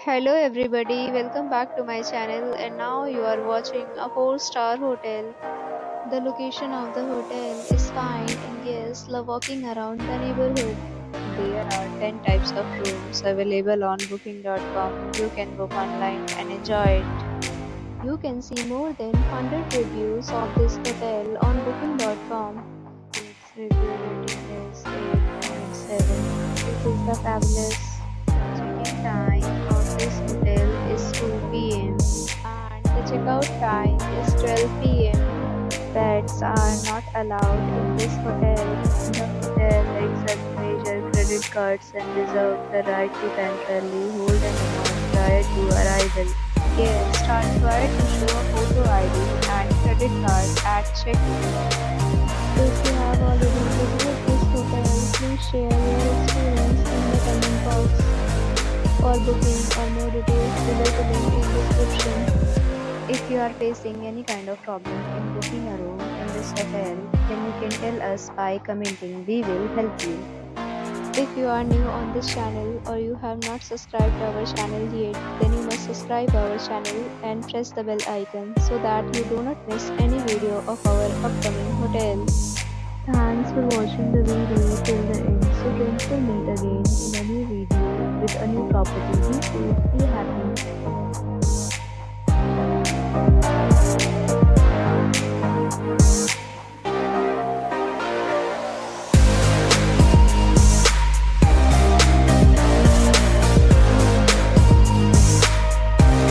Hello everybody, welcome back to my channel and now you are watching a 4-star hotel. The location of the hotel is fine and guests love walking around the neighborhood. There are 10 types of rooms available on booking.com. You can book online and enjoy it. You can see more than 100 reviews of this hotel on booking.com. Its review rating is 8.7. This is the fabulous. Check-in time of this hotel is 2 p.m. and the checkout time is 12 p.m. Pets are not allowed in this hotel. The hotel accepts major credit cards and reserves the right to temporarily hold an amount prior to arrival. Guests are required to show a photo ID and credit card at check-in. If you have already visited this hotel, please share your experience in the comment box. For booking or more details, visit the link in description. If you are facing any kind of problem in booking a room in this hotel, then you can tell us by commenting. We will help you. If you are new on this channel or you have not subscribed our channel yet, then you must subscribe our channel and press the bell icon so that you do not miss any video of our upcoming hotel. Thanks for watching the video till the end. So friends will meet again in a new video with a new property. Be safe, be happy.